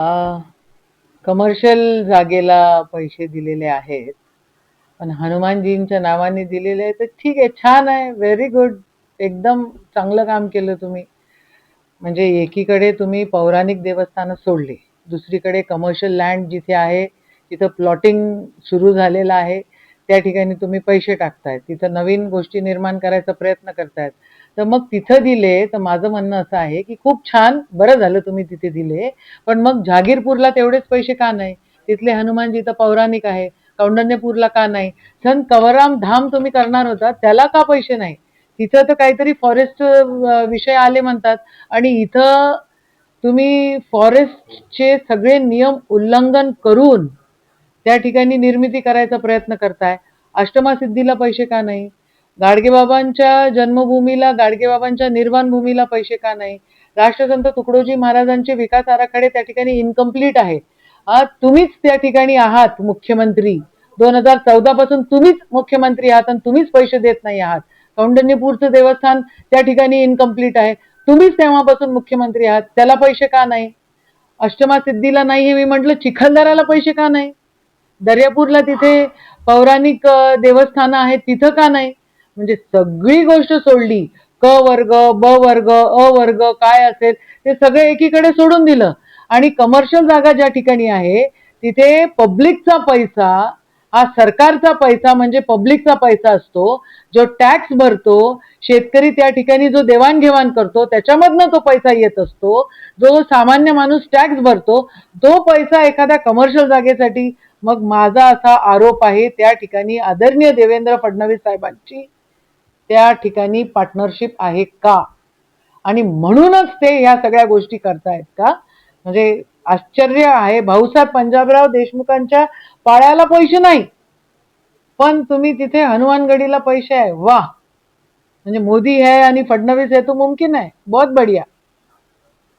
Commercial जागेला पैसे दिलेले आहेत, पण हनुमानजींच्या नावाने दिलेले आहे तर ठीक आहे, छान आहे, व्हेरी गुड. एकदम चांगलं काम केलं तुम्ही. म्हणजे एकीकडे तुम्ही पौराणिक देवस्थानं सोडली, दुसरीकडे कमर्शियल लँड जिथे आहे तिथं प्लॉटिंग सुरू झालेलं आहे, त्या ठिकाणी तुम्ही पैसे टाकताय, तिथं नवीन गोष्टी निर्माण करायचा प्रयत्न करतायत. तर मग तिथं दिले तर माझं म्हणणं असं आहे की खूप छान, बरं झालं तुम्ही तिथे दिले. पण मग जहागीरपूरला तेवढेच पैसे का नाही? तिथले हनुमानजी तर पौराणिक आहे. कौंडण्यपूरला का नाही? संत कवरराम धाम तुम्ही करणार होता, त्याला का पैसे नाही? तिथं तर काहीतरी फॉरेस्ट विषय आले म्हणतात, आणि इथं तुम्ही फॉरेस्टचे सगळे नियम उल्लंघन करून त्या ठिकाणी निर्मिती करायचा प्रयत्न करताय. अष्टमासिद्धीला पैसे का नाही? गाडगेबाबांच्या जन्मभूमीला, गाडगेबाबांच्या निर्वाण भूमीला पैसे का नाही? राष्ट्रसंत तुकडोजी महाराजांचे विकास आराखडे त्या ठिकाणी इनकम्प्लीट आहे. तुम्हीच त्या ठिकाणी आहात मुख्यमंत्री. 2014 पासून तुम्हीच मुख्यमंत्री आहात आणि तुम्हीच पैसे देत नाही आहात. कौंडण्यपूरचं देवस्थान त्या ठिकाणी इनकम्प्लीट आहे, तुम्हीच तेव्हापासून मुख्यमंत्री आहात, त्याला पैसे का नाही? अष्टमासिद्धीला नाही हे मी म्हटलं, चिखलदऱ्याला पैसे का नाही? दर्यापूरला तिथे पौराणिक देवस्थानं आहेत, तिथं का नाही? म्हणजे सगळी गोष्ट सोडली. क वर्ग, ब वर्ग, अ वर्ग काय असेल ते सगळं एकीकडे सोडून दिलं, आणि कमर्शियल जागा ज्या ठिकाणी आहे तिथे पब्लिकचा पैसा, हा सरकारचा पैसा म्हणजे पब्लिकचा पैसा असतो, जो टॅक्स भरतो शेतकरी, त्या ठिकाणी जो देवाणघेवाण करतो त्याच्यामधनं तो पैसा येत असतो, जो सामान्य माणूस टॅक्स भरतो तो पैसा एखाद्या कमर्शियल जागेसाठी. मग माझा असा आरोप आहे, त्या ठिकाणी आदरणीय देवेंद्र फडणवीस साहेबांची त्या ठिकाणी पार्टनरशिप आहे का? आणि म्हणूनच ते ह्या सगळ्या गोष्टी करतायत का? म्हणजे आश्चर्य आहे. भाऊसाहेब पंजाबराव देशमुखांच्या पाळ्याला पैसे नाही, पण तुम्ही तिथे हनुमानगडीला पैसे आहे. वाह! म्हणजे मोदी है आणि फडणवीस है तो मुमकिन है. बहुत बढ़िया.